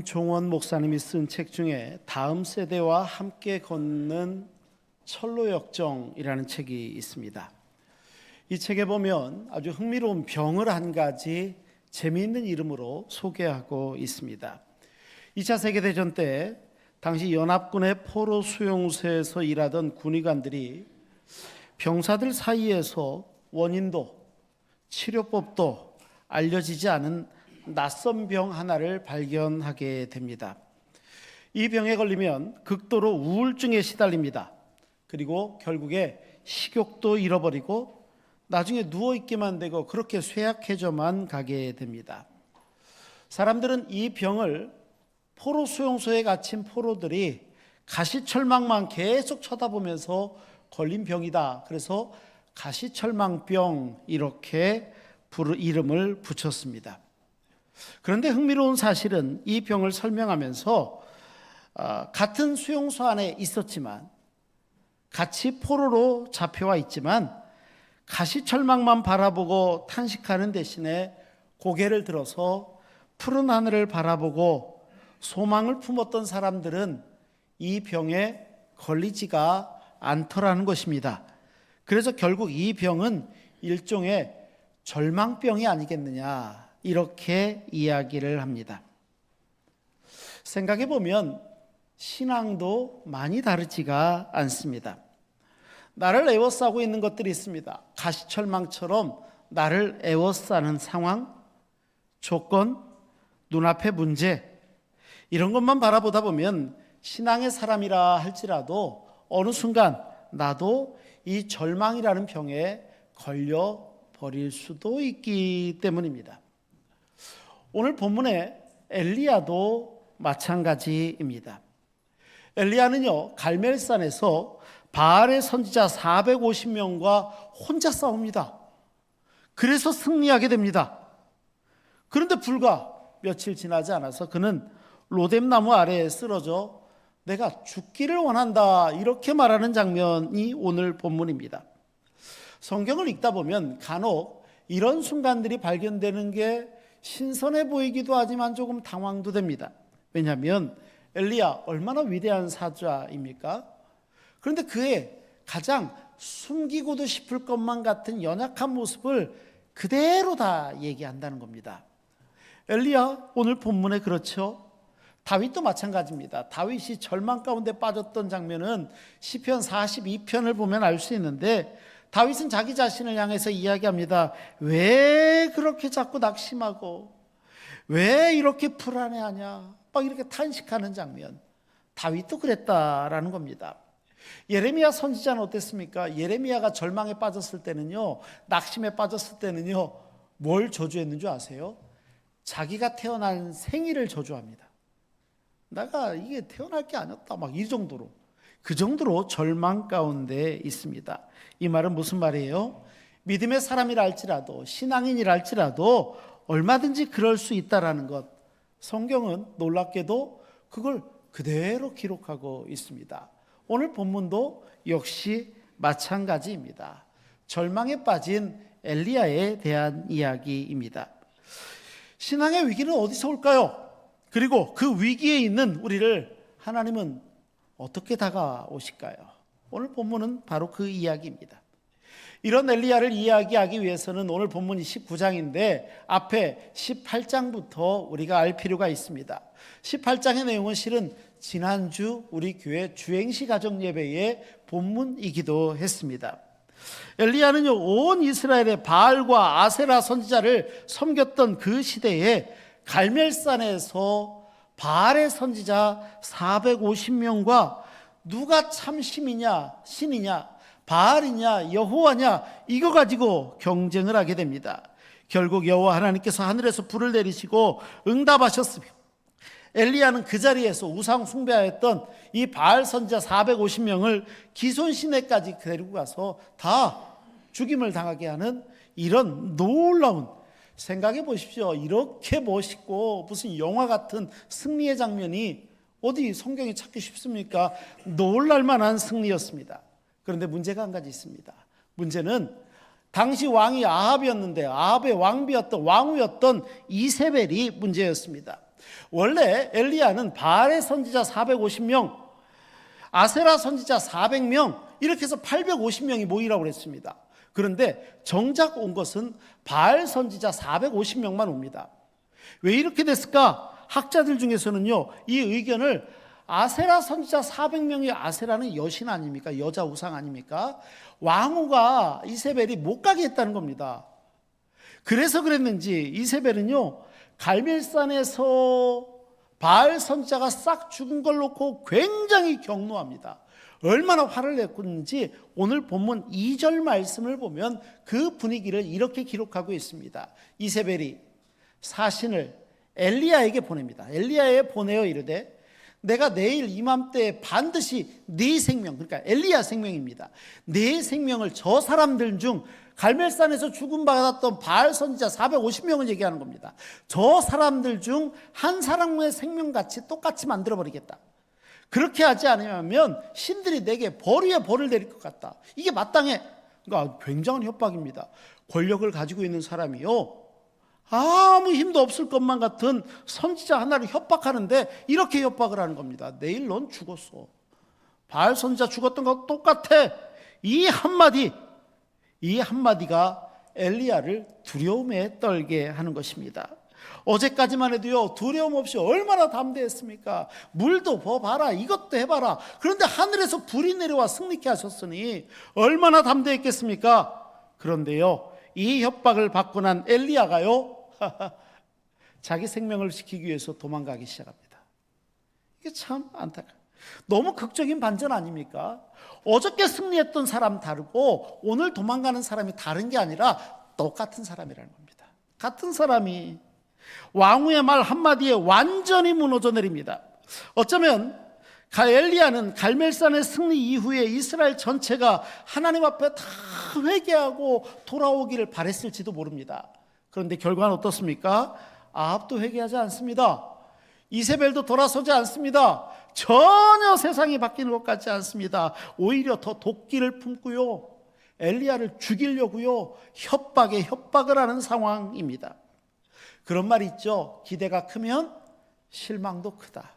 김종원 목사님이 쓴 책 중에 다음 세대와 함께 걷는 철로역정이라는 책이 있습니다. 이 책에 보면 아주 흥미로운 병을 한 가지 재미있는 이름으로 소개하고 있습니다. 2차 세계대전 때 당시 연합군의 포로 수용소에서 일하던 군의관들이 병사들 사이에서 원인도 치료법도 알려지지 않은 낯선 병 하나를 발견하게 됩니다. 이 병에 걸리면 극도로 우울증에 시달립니다. 그리고 결국에 식욕도 잃어버리고 나중에 누워있기만 되고 그렇게 쇠약해져만 가게 됩니다. 사람들은 이 병을 포로 수용소에 갇힌 포로들이 가시철망만 계속 쳐다보면서 걸린 병이다. 그래서 가시철망병 이렇게 이름을 붙였습니다. 그런데 흥미로운 사실은 이 병을 설명하면서 같은 수용소 안에 있었지만 같이 포로로 잡혀와 있지만 가시철망만 바라보고 탄식하는 대신에 고개를 들어서 푸른 하늘을 바라보고 소망을 품었던 사람들은 이 병에 걸리지가 않더라는 것입니다. 그래서 결국 이 병은 일종의 절망병이 아니겠느냐 이렇게 이야기를 합니다. 생각해 보면 신앙도 많이 다르지가 않습니다. 나를 에워싸고 있는 것들이 있습니다. 가시철망처럼 나를 에워싸는 상황, 조건, 눈앞의 문제 이런 것만 바라보다 보면 신앙의 사람이라 할지라도 어느 순간 나도 이 절망이라는 병에 걸려버릴 수도 있기 때문입니다. 오늘 본문의 엘리야도 마찬가지입니다. 엘리야는요 갈멜산에서 바알의 선지자 450명과 혼자 싸웁니다. 그래서 승리하게 됩니다. 그런데 불과 며칠 지나지 않아서 그는 로뎀나무 아래에 쓰러져 내가 죽기를 원한다 이렇게 말하는 장면이 오늘 본문입니다. 성경을 읽다 보면 간혹 이런 순간들이 발견되는 게 신선해 보이기도 하지만 조금 당황도 됩니다. 왜냐하면 엘리야 얼마나 위대한 사자입니까? 그런데 그의 가장 숨기고도 싶을 것만 같은 연약한 모습을 그대로 다 얘기한다는 겁니다. 엘리야 오늘 본문에 그렇죠. 다윗도 마찬가지입니다. 다윗이 절망 가운데 빠졌던 장면은 시편 42편을 보면 알 수 있는데 다윗은 자기 자신을 향해서 이야기합니다. 왜 그렇게 자꾸 낙심하고 왜 이렇게 불안해하냐 막 이렇게 탄식하는 장면. 다윗도 그랬다라는 겁니다. 예레미야 선지자는 어땠습니까? 예레미야가 절망에 빠졌을 때는요, 낙심에 빠졌을 때는요, 뭘 저주했는 줄 아세요? 자기가 태어난 생일을 저주합니다. 내가 이게 태어날 게 아니었다 막 이 정도로, 그 정도로 절망 가운데 있습니다. 이 말은 무슨 말이에요? 믿음의 사람이라 할지라도 신앙인이라 할지라도 얼마든지 그럴 수 있다라는 것, 성경은 놀랍게도 그걸 그대로 기록하고 있습니다. 오늘 본문도 역시 마찬가지입니다. 절망에 빠진 엘리야에 대한 이야기입니다. 신앙의 위기는 어디서 올까요? 그리고 그 위기에 있는 우리를 하나님은 어떻게 다가오실까요? 오늘 본문은 바로 그 이야기입니다. 이런 엘리야를 이야기하기 위해서는 오늘 본문이 19장인데 앞에 18장부터 우리가 알 필요가 있습니다. 18장의 내용은 실은 지난주 우리 교회 주행시 가정 예배의 본문이기도 했습니다. 엘리야는요 온 이스라엘의 바알과 아세라 선지자를 섬겼던 그 시대에 갈멜산에서 바알의 선지자 450명과 누가 참 신이냐 바알이냐 여호와냐 이거 가지고 경쟁을 하게 됩니다. 결국 여호와 하나님께서 하늘에서 불을 내리시고 응답하셨으며 엘리야는 그 자리에서 우상 숭배하였던 이 바알 선지자 450명을 기손시내까지 데리고 가서 다 죽임을 당하게 하는 이런 놀라운, 생각해 보십시오. 이렇게 멋있고 무슨 영화 같은 승리의 장면이 어디 성경에 찾기 쉽습니까? 놀랄만한 승리였습니다. 그런데 문제가 한 가지 있습니다. 문제는 당시 왕이 아합이었는데 아합의 왕비였던 왕후였던 이세벨이 문제였습니다. 원래 엘리야는 바알의 선지자 450명, 아세라 선지자 400명, 이렇게 해서 850명이 모이라고 그랬습니다. 그런데 정작 온 것은 바알 선지자 450명만 옵니다. 왜 이렇게 됐을까? 학자들 중에서는요, 이 의견을 아세라 선지자 400명이, 아세라는 여신 아닙니까? 여자 우상 아닙니까? 왕후가 이세벨이 못 가게 했다는 겁니다. 그래서 그랬는지 이세벨은요, 갈멜산에서 바알 선지자가 싹 죽은 걸 놓고 굉장히 경노합니다. 얼마나 화를 냈는지 오늘 본문 2절 말씀을 보면 그 분위기를 이렇게 기록하고 있습니다. 이세벨이 사신을 엘리야에게 보냅니다. 엘리야에 보내어 이르되 내가 내일 이맘때에 반드시 네 생명, 그러니까 엘리야 생명입니다, 네 생명을 저 사람들 중 갈멜산에서 죽음받았던 바알 선지자 450명을 얘기하는 겁니다. 저 사람들 중 한 사람의 생명같이 똑같이 만들어버리겠다. 그렇게 하지 않으면 신들이 내게 벌 위에 벌을 내릴 것 같다. 이게 마땅해. 그러니까 굉장한 협박입니다. 권력을 가지고 있는 사람이요, 아무 힘도 없을 것만 같은 선지자 하나를 협박하는데 이렇게 협박을 하는 겁니다. 내일 넌 죽었어. 바알 선지자 죽었던 거 똑같아. 이 한마디가 엘리야를 두려움에 떨게 하는 것입니다. 어제까지만 해도요, 두려움 없이 얼마나 담대했습니까? 물도 부어봐라, 이것도 해봐라. 그런데 하늘에서 불이 내려와 승리케 하셨으니 얼마나 담대했겠습니까? 그런데요, 이 협박을 받고 난 엘리야가요, 자기 생명을 지키기 위해서 도망가기 시작합니다. 이게 참 안타까워요. 너무 극적인 반전 아닙니까? 어저께 승리했던 사람 다르고 오늘 도망가는 사람이 다른 게 아니라 똑같은 사람이라는 겁니다. 같은 사람이 왕후의 말 한마디에 완전히 무너져 내립니다. 어쩌면 엘리야는 갈멜산의 승리 이후에 이스라엘 전체가 하나님 앞에 다 회개하고 돌아오기를 바랬을지도 모릅니다. 그런데 결과는 어떻습니까? 아합도 회개하지 않습니다. 이세벨도 돌아서지 않습니다. 전혀 세상이 바뀌는 것 같지 않습니다. 오히려 더 도끼를 품고요, 엘리야를 죽이려고요, 협박에 협박을 하는 상황입니다. 그런 말이 있죠. 기대가 크면 실망도 크다.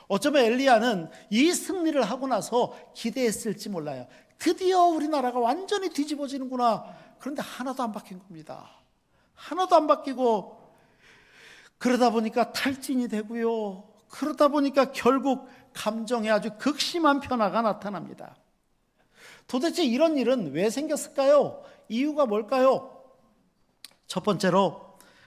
어쩌면 엘리야는 이 승리를 하고 나서 기대했을지 몰라요. 드디어 우리나라가 완전히 뒤집어지는구나. 그런데 하나도 안 바뀐 겁니다. 하나도 안 바뀌고, 그러다 보니까 탈진이 되고요, 그러다 보니까 결국 감정에 아주 극심한 변화가 나타납니다. 도대체 이런 일은 왜 생겼을까요? 이유가 뭘까요? 첫 번째로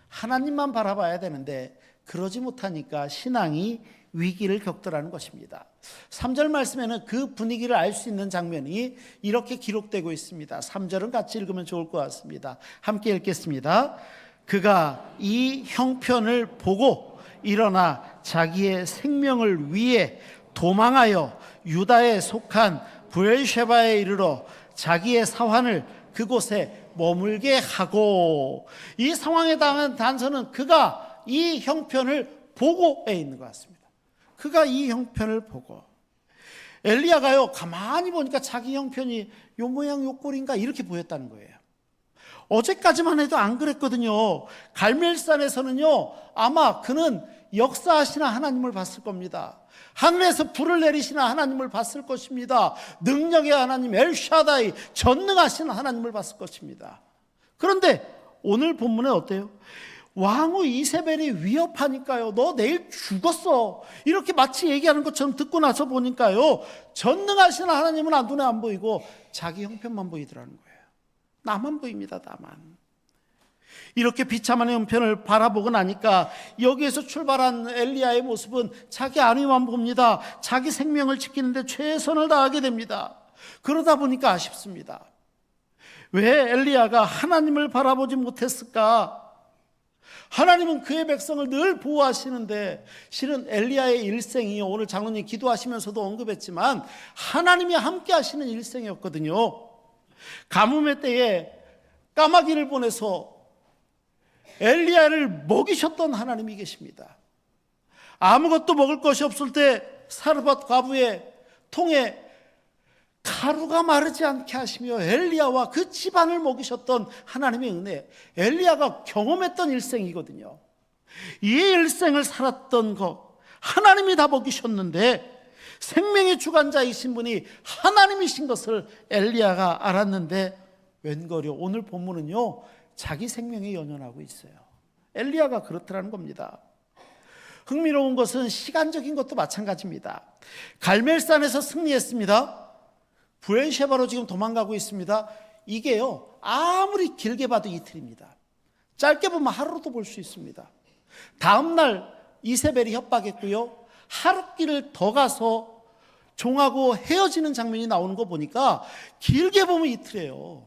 하나님만 바라봐야 되는데 그러지 못하니까 신앙이 위기를 겪더라는 것입니다. 3절 말씀에는 그 분위기를 알 수 있는 장면이 이렇게 기록되고 있습니다. 3절은 같이 읽으면 좋을 것 같습니다. 함께 읽겠습니다. 그가 이 형편을 보고 일어나 자기의 생명을 위해 도망하여 유다에 속한 브엘셰바에 이르러 자기의 사환을 그곳에 머물게 하고, 이 상황에 당한 단서는 그가 이 형편을 보고에 있는 것 같습니다. 그가 이 형편을 보고, 엘리야가요, 가만히 보니까 자기 형편이 요 모양 요 꼴인가 이렇게 보였다는 거예요. 어제까지만 해도 안 그랬거든요. 갈멜산에서는요, 아마 그는 역사하시는 하나님을 봤을 겁니다. 하늘에서 불을 내리시는 하나님을 봤을 것입니다. 능력의 하나님 엘샤다이, 전능하신 하나님을 봤을 것입니다. 그런데 오늘 본문에 어때요? 왕후 이세벨이 위협하니까요, 너 내일 죽었어, 이렇게 마치 얘기하는 것처럼 듣고 나서 보니까요, 전능하신 하나님은 눈에 안 보이고 자기 형편만 보이더라는 거예요. 나만 보입니다. 나만. 이렇게 비참한 형편을 바라보고 나니까 여기에서 출발한 엘리야의 모습은 자기 안위만 봅니다. 자기 생명을 지키는데 최선을 다하게 됩니다. 그러다 보니까 아쉽습니다. 왜 엘리야가 하나님을 바라보지 못했을까? 하나님은 그의 백성을 늘 보호하시는데, 실은 엘리야의 일생이 오늘 장로님 기도하시면서도 언급했지만 하나님이 함께 하시는 일생이었거든요. 가뭄의 때에 까마귀를 보내서 엘리야를 먹이셨던 하나님이 계십니다. 아무것도 먹을 것이 없을 때 사르밧 과부의 통에 가루가 마르지 않게 하시며 엘리야와 그 집안을 먹이셨던 하나님의 은혜, 엘리야가 경험했던 일생이거든요. 이 일생을 살았던 거 하나님이 다 먹이셨는데 생명의 주관자이신 분이 하나님이신 것을 엘리야가 알았는데 웬걸요, 오늘 본문은요 자기 생명에 연연하고 있어요. 엘리야가 그렇더라는 겁니다. 흥미로운 것은 시간적인 것도 마찬가지입니다. 갈멜산에서 승리했습니다. 브엘셰바로 지금 도망가고 있습니다. 이게요 아무리 길게 봐도 이틀입니다. 짧게 보면 하루도 볼 수 있습니다. 다음 날 이세벨이 협박했고요, 하룻길을 더 가서 종하고 헤어지는 장면이 나오는 거 보니까 길게 보면 이틀이에요.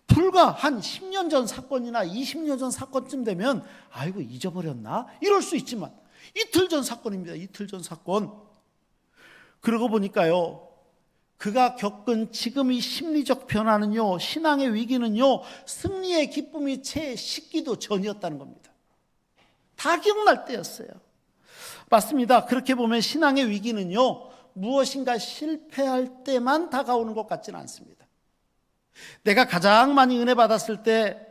불과 한 10년 전 사건이나 20년 전 사건쯤 되면 아이고 잊어버렸나? 이럴 수 있지만 이틀 전 사건입니다. 이틀 전 사건. 그러고 보니까요, 그가 겪은 지금 이 심리적 변화는요, 신앙의 위기는요, 승리의 기쁨이 채 식기도 전이었다는 겁니다. 다 기억날 때였어요. 맞습니다. 그렇게 보면 신앙의 위기는요, 무엇인가 실패할 때만 다가오는 것 같지는 않습니다. 내가 가장 많이 은혜 받았을 때,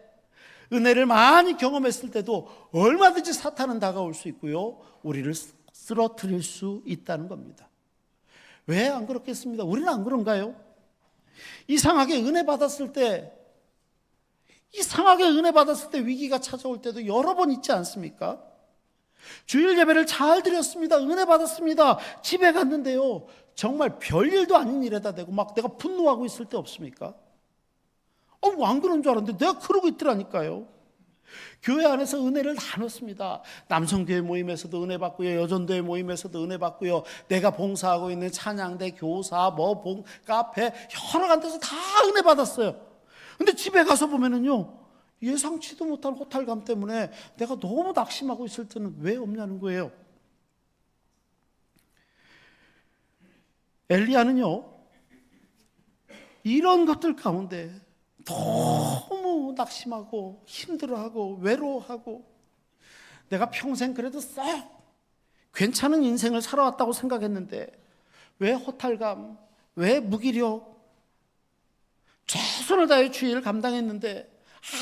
은혜를 많이 경험했을 때도 얼마든지 사탄은 다가올 수 있고요, 우리를 쓰러뜨릴 수 있다는 겁니다. 왜 안 그렇겠습니다? 우리는 안 그런가요? 이상하게 은혜 받았을 때 위기가 찾아올 때도 여러 번 있지 않습니까? 주일 예배를 잘 드렸습니다. 은혜 받았습니다. 집에 갔는데요, 정말 별일도 아닌 일에다 대고 막 내가 분노하고 있을 때 없습니까? 안 그런 줄 알았는데 내가 그러고 있더라니까요. 교회 안에서 은혜를 나눴습니다. 남성교회 모임에서도 은혜 받고요, 여전도회 모임에서도 은혜 받고요, 내가 봉사하고 있는 찬양대, 교사, 카페 여러 간데서 다 은혜 받았어요. 근데 집에 가서 보면은요, 예상치도 못한 호탈감 때문에 내가 너무 낙심하고 있을 때는 왜 없냐는 거예요. 엘리야는요, 이런 것들 가운데 너무 낙심하고 힘들어하고 외로워하고 내가 평생 그래도 썩 괜찮은 인생을 살아왔다고 생각했는데 왜 허탈감, 왜 무기력, 최선을 다해 주의를 감당했는데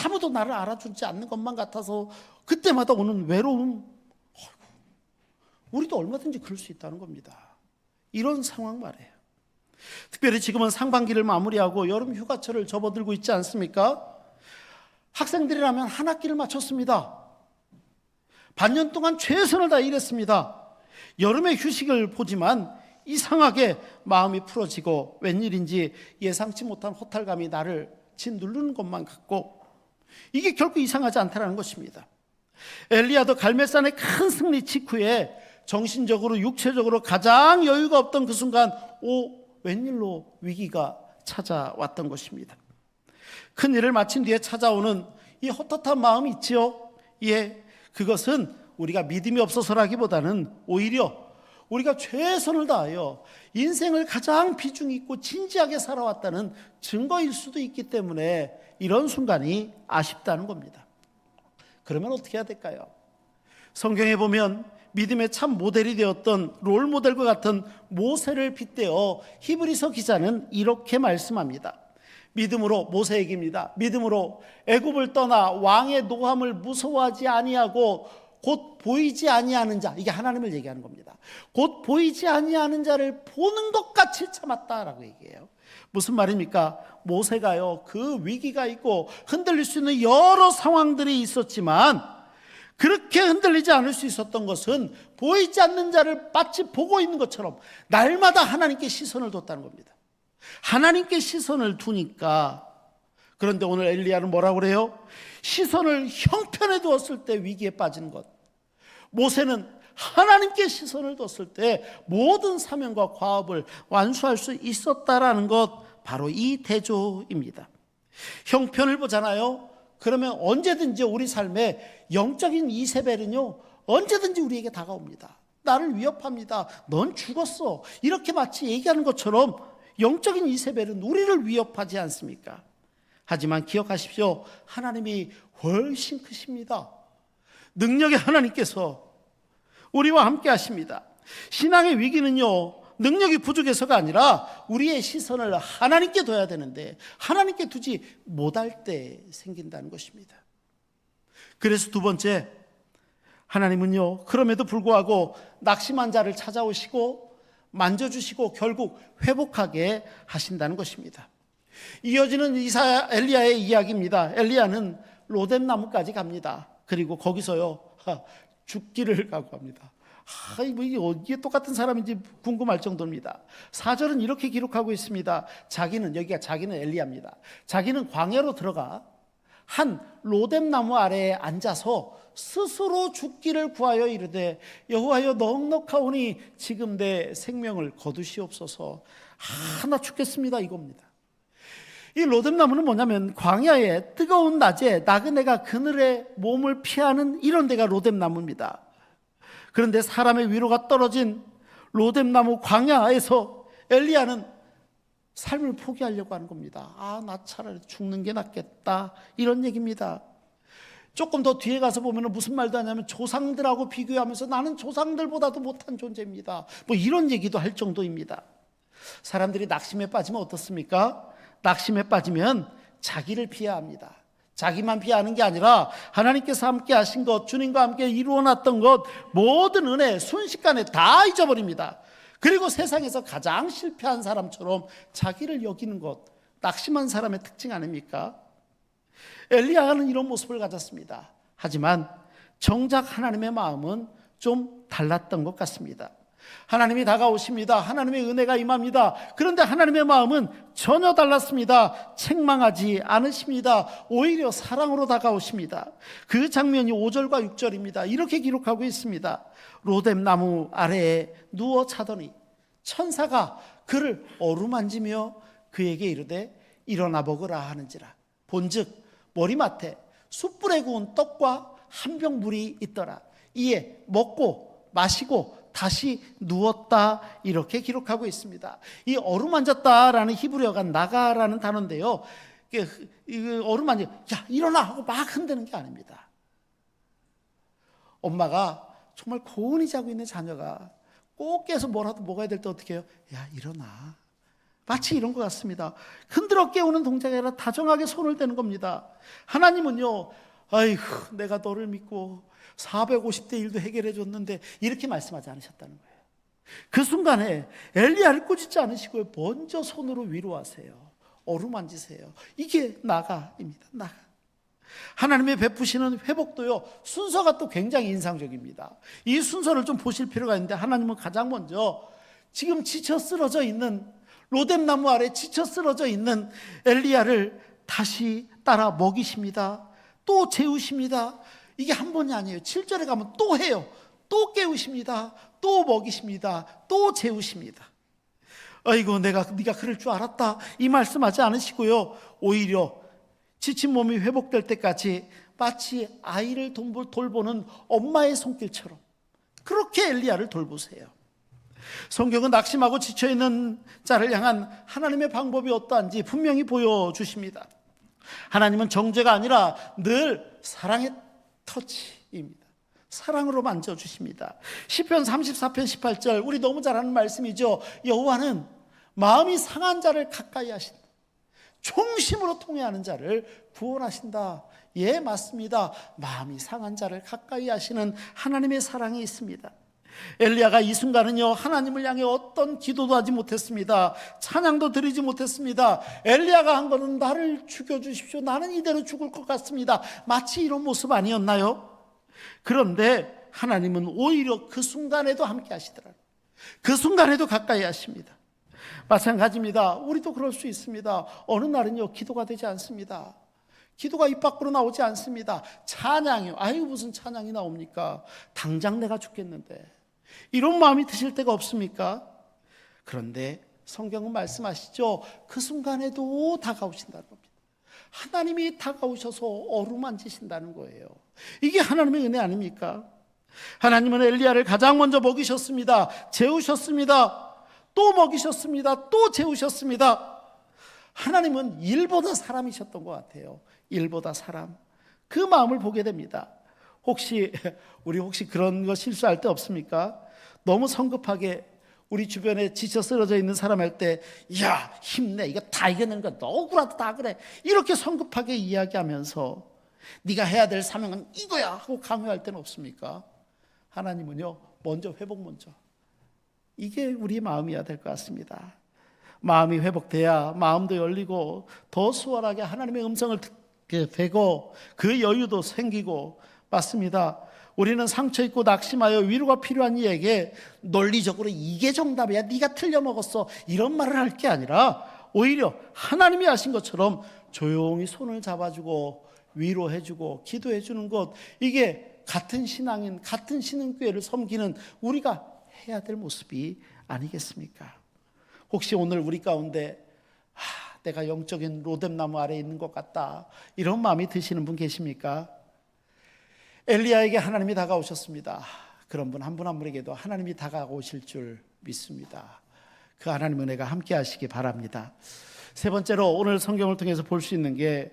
아무도 나를 알아주지 않는 것만 같아서 그때마다 오는 외로움, 우리도 얼마든지 그럴 수 있다는 겁니다. 이런 상황 말이에요. 특별히 지금은 상반기를 마무리하고 여름 휴가철을 접어들고 있지 않습니까? 학생들이라면 한 학기를 마쳤습니다. 반년 동안 최선을 다해 일했습니다. 여름에 휴식을 보지만 이상하게 마음이 풀어지고 웬일인지 예상치 못한 호탈감이 나를 짓누르는 것만 같고, 이게 결코 이상하지 않다는 것입니다. 엘리야도 갈멜산의 큰 승리 직후에 정신적으로 육체적으로 가장 여유가 없던 그 순간 웬일로 위기가 찾아왔던 것입니다. 큰 일을 마친 뒤에 찾아오는 이 헛헛한 마음이 있지요. 그것은 우리가 믿음이 없어서라기보다는 오히려 우리가 최선을 다하여 인생을 가장 비중 있고 진지하게 살아왔다는 증거일 수도 있기 때문에 이런 순간이 아쉽다는 겁니다. 그러면 어떻게 해야 될까요? 성경에 보면 믿음의 참 모델이 되었던 롤 모델과 같은 모세를 빗대어 히브리서 기자는 이렇게 말씀합니다. 믿음으로, 모세 얘기입니다. 믿음으로 애굽을 떠나 왕의 노함을 무서워하지 아니하고 곧 보이지 아니하는 자, 이게 하나님을 얘기하는 겁니다. 곧 보이지 아니하는 자를 보는 것 같이 참았다라고 얘기해요. 무슨 말입니까? 모세가요, 그 위기가 있고 흔들릴 수 있는 여러 상황들이 있었지만 그렇게 흔들리지 않을 수 있었던 것은 보이지 않는 자를 마치 보고 있는 것처럼 날마다 하나님께 시선을 뒀다는 겁니다. 하나님께 시선을 두니까, 그런데 오늘 엘리야는 뭐라고 그래요? 시선을 형편에 두었을 때 위기에 빠진 것. 모세는 하나님께 시선을 뒀을 때 모든 사명과 과업을 완수할 수 있었다라는 것, 바로 이 대조입니다. 형편을 보잖아요. 그러면 언제든지 우리 삶에 영적인 이세벨은요, 언제든지 우리에게 다가옵니다. 나를 위협합니다. 넌 죽었어. 이렇게 마치 얘기하는 것처럼 영적인 이세벨은 우리를 위협하지 않습니까? 하지만 기억하십시오. 하나님이 훨씬 크십니다. 능력의 하나님께서 우리와 함께 하십니다. 신앙의 위기는요, 능력이 부족해서가 아니라 우리의 시선을 하나님께 둬야 되는데 하나님께 두지 못할 때 생긴다는 것입니다. 그래서 두 번째, 하나님은요, 그럼에도 불구하고 낙심한 자를 찾아오시고 만져주시고 결국 회복하게 하신다는 것입니다. 이어지는 엘리야의 이야기입니다. 엘리야는 로뎀나무까지 갑니다. 그리고 거기서요, 죽기를 각오합니다. 이게 똑같은 사람인지 궁금할 정도입니다. 4절은 이렇게 기록하고 있습니다. 자기는 엘리야입니다. 자기는 광야로 들어가 한 로뎀나무 아래에 앉아서 스스로 죽기를 구하여 이르되 여호와여 넉넉하오니 지금 내 생명을 거두시옵소서. 나 죽겠습니다, 이겁니다. 이 로뎀나무는 뭐냐면 광야의 뜨거운 낮에 나그네가 그늘에 몸을 피하는 이런 데가 로뎀나무입니다. 그런데 사람의 위로가 떨어진 로뎀나무 광야에서 엘리야는 삶을 포기하려고 하는 겁니다. 나 차라리 죽는 게 낫겠다, 이런 얘기입니다. 조금 더 뒤에 가서 보면 무슨 말도 하냐면 조상들하고 비교하면서 나는 조상들보다도 못한 존재입니다, 이런 얘기도 할 정도입니다. 사람들이 낙심에 빠지면 어떻습니까? 낙심에 빠지면 자기를 피해야 합니다. 자기만 피하는 게 아니라 하나님께서 함께 하신 것, 주님과 함께 이루어놨던 것, 모든 은혜 순식간에 다 잊어버립니다. 그리고 세상에서 가장 실패한 사람처럼 자기를 여기는 것, 낙심한 사람의 특징 아닙니까? 엘리야는 이런 모습을 가졌습니다. 하지만 정작 하나님의 마음은 좀 달랐던 것 같습니다. 하나님이 다가오십니다. 하나님의 은혜가 임합니다. 그런데 하나님의 마음은 전혀 달랐습니다. 책망하지 않으십니다. 오히려 사랑으로 다가오십니다. 그 장면이 5절과 6절입니다. 이렇게 기록하고 있습니다. 로뎀나무 아래에 누워 자더니 천사가 그를 어루만지며 그에게 이르되 일어나 먹으라 하는지라. 본즉 머리맡에 숯불에 구운 떡과 한 병 물이 있더라. 이에 먹고 마시고 다시 누웠다, 이렇게 기록하고 있습니다. 이 어루만졌다라는 히브리어가 나가라는 단어인데요, 어루만져, 야 일어나 하고 막 흔드는 게 아닙니다. 엄마가 정말 고은히 자고 있는 자녀가 꼭 깨서 뭐라도 먹어야 될 때 어떻게 해요? 야 일어나. 마치 이런 것 같습니다. 흔들어 깨우는 동작이 아니라 다정하게 손을 대는 겁니다. 하나님은요, 아이고 내가 너를 믿고 450대 1도 해결해 줬는데, 이렇게 말씀하지 않으셨다는 거예요. 그 순간에 엘리야를 꾸짖지 않으시고 먼저 손으로 위로하세요. 어루만지세요. 이게 나가입니다. 나가. 하나님의 베푸시는 회복도요, 순서가 또 굉장히 인상적입니다. 이 순서를 좀 보실 필요가 있는데, 하나님은 가장 먼저 지금 지쳐 쓰러져 있는 로뎀나무 아래 지쳐 쓰러져 있는 엘리야를 다시 따라 먹이십니다. 또 재우십니다. 이게 한 번이 아니에요. 7절에 가면 또 해요. 또 깨우십니다. 또 먹이십니다. 또 재우십니다. 아이고 네가 그럴 줄 알았다, 이 말씀하지 않으시고요, 오히려 지친 몸이 회복될 때까지 마치 아이를 돌보는 엄마의 손길처럼 그렇게 엘리야를 돌보세요. 성경은 낙심하고 지쳐있는 자를 향한 하나님의 방법이 어떠한지 분명히 보여주십니다. 하나님은 정죄가 아니라 늘 사랑의 터치입니다. 사랑으로 만져주십니다. 시편 34편 18절, 우리 너무 잘 아는 말씀이죠. 여호와는 마음이 상한 자를 가까이 하신다.忠심으로 통회하는 자를 구원하신다. 예, 맞습니다. 마음이 상한 자를 가까이 하시는 하나님의 사랑이 있습니다. 엘리야가 이 순간은요, 하나님을 향해 어떤 기도도 하지 못했습니다. 찬양도 드리지 못했습니다. 엘리야가 한 거는 나를 죽여주십시오, 나는 이대로 죽을 것 같습니다, 마치 이런 모습 아니었나요? 그런데 하나님은 오히려 그 순간에도 함께 하시더라고요. 그 순간에도 가까이 하십니다. 마찬가지입니다. 우리도 그럴 수 있습니다. 어느 날은요, 기도가 되지 않습니다. 기도가 입 밖으로 나오지 않습니다. 찬양이요, 아유 무슨 찬양이 나옵니까? 당장 내가 죽겠는데, 이런 마음이 드실 때가 없습니까? 그런데 성경은 말씀하시죠. 그 순간에도 다가오신다는 겁니다. 하나님이 다가오셔서 어루만지신다는 거예요. 이게 하나님의 은혜 아닙니까? 하나님은 엘리야를 가장 먼저 먹이셨습니다. 재우셨습니다. 또 먹이셨습니다. 또 재우셨습니다. 하나님은 일보다 사람이셨던 것 같아요. 일보다 사람. 그 마음을 보게 됩니다. 우리 혹시 그런 거 실수할 때 없습니까? 너무 성급하게 우리 주변에 지쳐 쓰러져 있는 사람 할 때, 야 힘내, 이거 다 이겨내는 거야, 너 억울하다 다 그래, 이렇게 성급하게 이야기하면서 네가 해야 될 사명은 이거야 하고 강요할 때는 없습니까? 하나님은요 먼저 회복 먼저. 이게 우리 마음이어야 될 것 같습니다. 마음이 회복돼야 마음도 열리고 더 수월하게 하나님의 음성을 듣게 되고 그 여유도 생기고. 맞습니다. 우리는 상처 입고 낙심하여 위로가 필요한 이에게 논리적으로 이게 정답이야, 네가 틀려 먹었어, 이런 말을 할 게 아니라 오히려 하나님이 하신 것처럼 조용히 손을 잡아주고 위로해주고 기도해주는 것, 이게 같은 신앙인, 같은 신흥교회를 섬기는 우리가 해야 될 모습이 아니겠습니까? 혹시 오늘 우리 가운데 내가 영적인 로뎀나무 아래에 있는 것 같다, 이런 마음이 드시는 분 계십니까? 엘리야에게 하나님이 다가오셨습니다. 그런 분 한 분 한 분에게도 하나님이 다가오실 줄 믿습니다. 그 하나님 은혜가 함께 하시기 바랍니다. 세 번째로 오늘 성경을 통해서 볼 수 있는 게,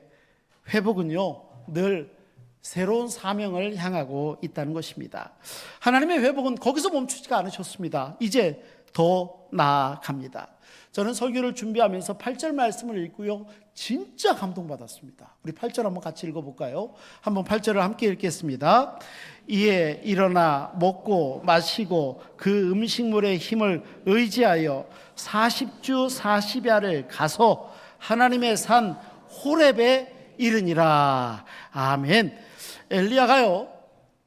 회복은요 늘 새로운 사명을 향하고 있다는 것입니다. 하나님의 회복은 거기서 멈추지가 않으셨습니다. 이제 더 나아갑니다. 저는 설교를 준비하면서 8절 말씀을 읽고요 진짜 감동받았습니다. 우리 8절 한번 같이 읽어볼까요? 한번 8절을 함께 읽겠습니다. 이에 일어나 먹고 마시고 그 음식물의 힘을 의지하여 40주 40야를 가서 하나님의 산 호렙에 이르니라. 아멘. 엘리야가요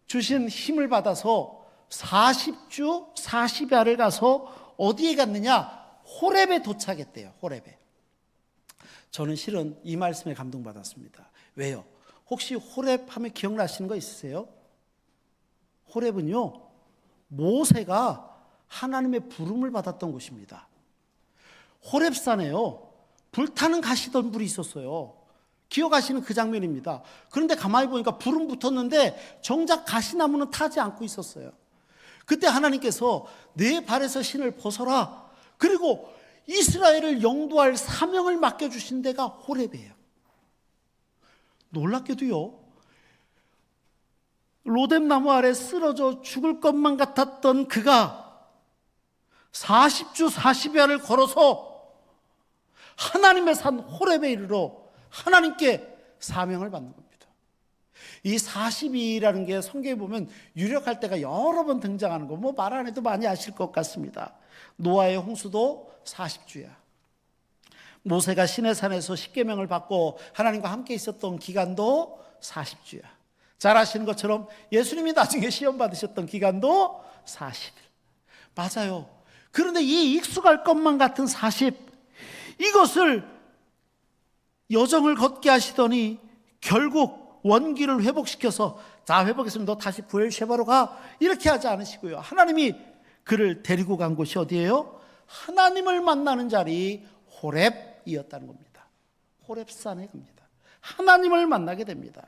주신 힘을 받아서 40주 40야를 가서 어디에 갔느냐? 호렙에 도착했대요. 호렙에. 저는 실은 이 말씀에 감동받았습니다. 왜요? 혹시 호렙 하면 기억나시는 거 있으세요? 호렙은요 모세가 하나님의 부름을 받았던 곳입니다. 호렙산에요 불타는 가시덤불이 있었어요. 기억하시는 그 장면입니다. 그런데 가만히 보니까 불은 붙었는데 정작 가시나무는 타지 않고 있었어요. 그때 하나님께서 내 발에서 신을 벗어라, 그리고 이스라엘을 영도할 사명을 맡겨주신 데가 호렙이에요. 놀랍게도요 로뎀나무 아래 쓰러져 죽을 것만 같았던 그가 40주 40야를 걸어서 하나님의 산 호렙에 이르러 하나님께 사명을 받는 겁니다. 이 40이라는 게 성경에 보면 유력할 때가 여러 번 등장하는 거, 뭐 말 안 해도 많이 아실 것 같습니다. 노아의 홍수도 40주야. 모세가 시내산에서 십계명을 받고 하나님과 함께 있었던 기간도 40주야. 잘 아시는 것처럼 예수님이 나중에 시험 받으셨던 기간도 40일. 맞아요. 그런데 이 익숙할 것만 같은 40, 이것을 여정을 걷게 하시더니 결국 원기를 회복시켜서 자 회복했으면 너 다시 부엘셰바로 가, 이렇게 하지 않으시고요 하나님이 그를 데리고 간 곳이 어디예요? 하나님을 만나는 자리 호렙이었다는 겁니다. 호렙산에 갑니다. 하나님을 만나게 됩니다.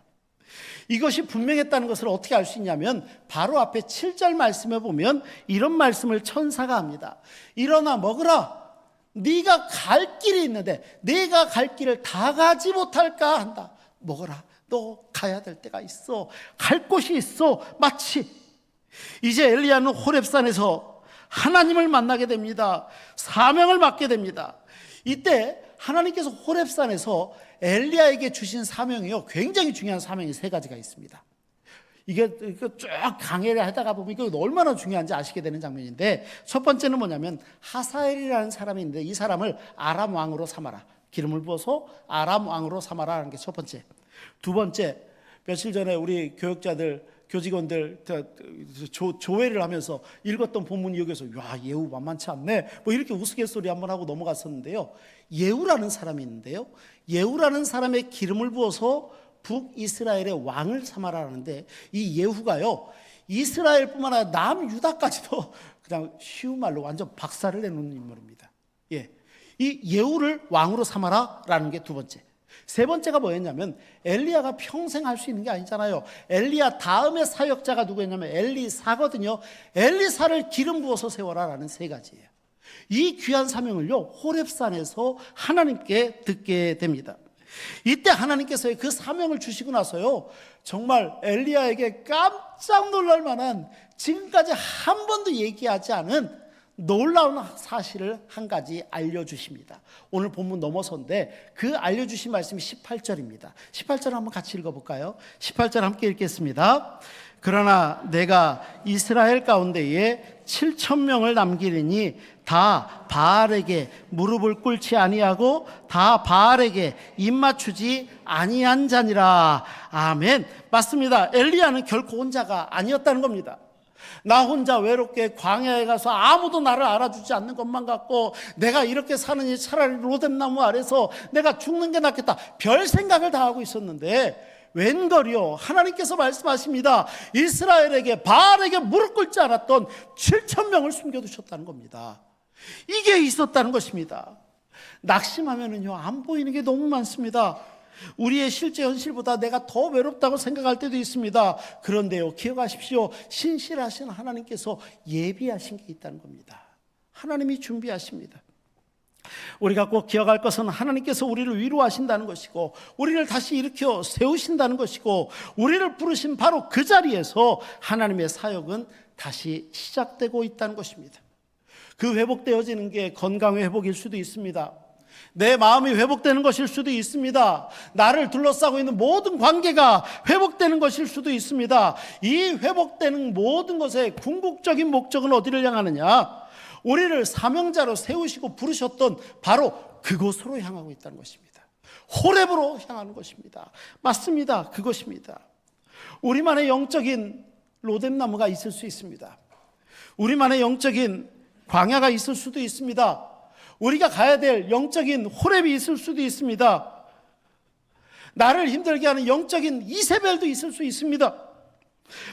이것이 분명했다는 것을 어떻게 알 수 있냐면 바로 앞에 7절 말씀에 보면 이런 말씀을 천사가 합니다. 일어나 먹으라. 네가 갈 길이 있는데 내가 갈 길을 다 가지 못할까 한다. 먹어라. 너 가야 될 때가 있어. 갈 곳이 있어. 마치 이제 엘리야는 호렙산에서 하나님을 만나게 됩니다. 사명을 맡게 됩니다. 이때 하나님께서 호렙산에서 엘리야에게 주신 사명이요 굉장히 중요한 사명이 세 가지가 있습니다. 이게 쭉 강해를 하다가 보면 이거 얼마나 중요한지 아시게 되는 장면인데, 첫 번째는 뭐냐면 하사엘이라는 사람이 있는데 이 사람을 아람 왕으로 삼아라. 기름을 부어서 아람 왕으로 삼아라라는 게 첫 번째. 두 번째, 며칠 전에 우리 교역자들, 교직원들 조회를 하면서 읽었던 본문이 여기서 야 예후 만만치 않네 뭐 이렇게 우스갯소리 한번 하고 넘어갔었는데요, 예후라는 사람이 있는데요, 예후라는 사람의 기름을 부어서 북이스라엘의 왕을 삼아라는데, 이 예후가요 이스라엘뿐만 아니라 남유다까지도 그냥 쉬운 말로 완전 박살을 내놓는 인물입니다. 예, 이 예후를 왕으로 삼아라라는 게 두 번째. 세 번째가 뭐였냐면 엘리야가 평생 할 수 있는 게 아니잖아요. 엘리야 다음에 사역자가 누구였냐면 엘리사거든요. 엘리사를 기름 부어서 세워라라는 세 가지예요. 이 귀한 사명을요 호렙산에서 하나님께 듣게 됩니다. 이때 하나님께서 그 사명을 주시고 나서요 정말 엘리야에게 깜짝 놀랄 만한, 지금까지 한 번도 얘기하지 않은 놀라운 사실을 한 가지 알려주십니다. 오늘 본문 넘어서인데 그 알려주신 말씀이 18절입니다. 18절 한번 같이 읽어볼까요? 18절 함께 읽겠습니다. 그러나 내가 이스라엘 가운데에 7,000명을 남기리니 다 바알에게 무릎을 꿇지 아니하고 다 바알에게 입맞추지 아니한 자니라. 아멘. 맞습니다. 엘리야는 결코 혼자가 아니었다는 겁니다. 나 혼자 외롭게 광야에 가서 아무도 나를 알아주지 않는 것만 같고 내가 이렇게 사느니 차라리 로뎀나무 아래서 내가 죽는 게 낫겠다, 별 생각을 다 하고 있었는데 웬걸요, 하나님께서 말씀하십니다. 이스라엘에게 바알에게 무릎 꿇지 않았던 7,000명을 숨겨두셨다는 겁니다. 이게 있었다는 것입니다. 낙심하면은요, 안 보이는 게 너무 많습니다. 우리의 실제 현실보다 내가 더 외롭다고 생각할 때도 있습니다. 그런데요, 기억하십시오. 신실하신 하나님께서 예비하신 게 있다는 겁니다. 하나님이 준비하십니다. 우리가 꼭 기억할 것은 하나님께서 우리를 위로하신다는 것이고 우리를 다시 일으켜 세우신다는 것이고 우리를 부르신 바로 그 자리에서 하나님의 사역은 다시 시작되고 있다는 것입니다. 그 회복되어지는 게 건강의 회복일 수도 있습니다. 내 마음이 회복되는 것일 수도 있습니다. 나를 둘러싸고 있는 모든 관계가 회복되는 것일 수도 있습니다. 이 회복되는 모든 것의 궁극적인 목적은 어디를 향하느냐? 우리를 사명자로 세우시고 부르셨던 바로 그곳으로 향하고 있다는 것입니다. 호렙으로 향하는 것입니다. 맞습니다. 그것입니다. 우리만의 영적인 로뎀나무가 있을 수 있습니다. 우리만의 영적인 광야가 있을 수도 있습니다. 우리가 가야 될 영적인 호렙이 있을 수도 있습니다. 나를 힘들게 하는 영적인 이세벨도 있을 수 있습니다.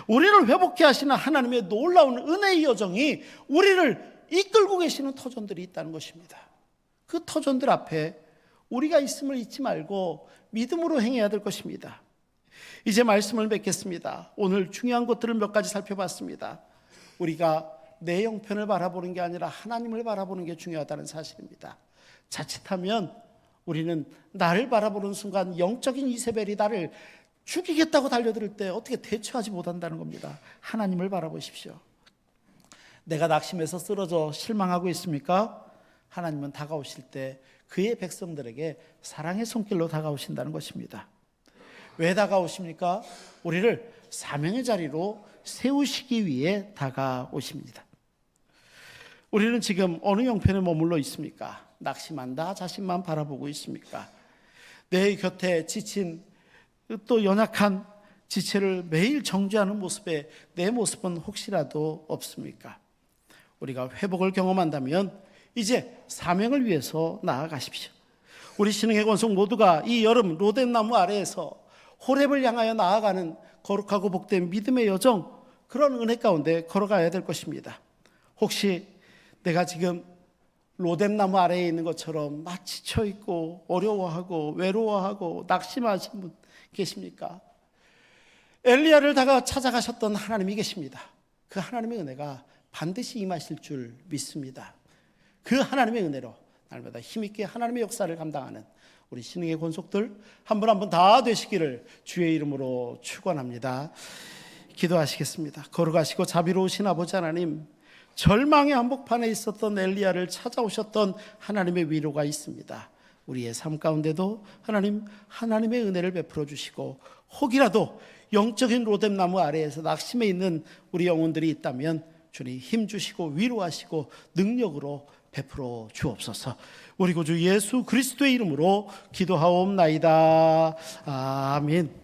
우리를 회복케 하시는 하나님의 놀라운 은혜의 여정이 우리를 이끌고 계시는 터전들이 있다는 것입니다. 그 터전들 앞에 우리가 있음을 잊지 말고 믿음으로 행해야 될 것입니다. 이제 말씀을 맺겠습니다. 오늘 중요한 것들을 몇 가지 살펴봤습니다. 우리가 내 형편을 바라보는 게 아니라 하나님을 바라보는 게 중요하다는 사실입니다. 자칫하면 우리는 나를 바라보는 순간 영적인 이세벨이 나를 죽이겠다고 달려들 때 어떻게 대처하지 못한다는 겁니다. 하나님을 바라보십시오. 내가 낙심해서 쓰러져 실망하고 있습니까? 하나님은 다가오실 때 그의 백성들에게 사랑의 손길로 다가오신다는 것입니다. 왜 다가오십니까? 우리를 사명의 자리로 세우시기 위해 다가오십니다. 우리는 지금 어느 형편에 머물러 있습니까? 낙심한다, 자신만 바라보고 있습니까? 내 곁에 지친 또 연약한 지체를 매일 정죄하는 모습에 내 모습은 혹시라도 없습니까? 우리가 회복을 경험한다면 이제 사명을 위해서 나아가십시오. 우리 신흥의 권속 모두가 이 여름 로뎀나무 아래에서 호렙을 향하여 나아가는 거룩하고 복된 믿음의 여정, 그런 은혜 가운데 걸어가야 될 것입니다. 혹시 내가 지금 로뎀나무 아래에 있는 것처럼 막 지쳐있고 어려워하고 외로워하고 낙심하신 분 계십니까? 엘리야를 찾아가셨던 하나님이 계십니다. 그 하나님의 은혜가 반드시 임하실 줄 믿습니다. 그 하나님의 은혜로 날마다 힘있게 하나님의 역사를 감당하는 우리 신흥의 권속들 한 분 한 분 다 되시기를 주의 이름으로 축원합니다. 기도하시겠습니다. 거룩하시고 자비로우신 아버지 하나님, 절망의 한복판에 있었던 엘리야를 찾아오셨던 하나님의 위로가 있습니다. 우리의 삶 가운데도 하나님의 은혜를 베풀어 주시고 혹이라도 영적인 로뎀나무 아래에서 낙심해 있는 우리 영혼들이 있다면 주님 힘 주시고 위로하시고 능력으로 베풀어 주옵소서. 우리 구주 예수 그리스도의 이름으로 기도하옵나이다. 아멘.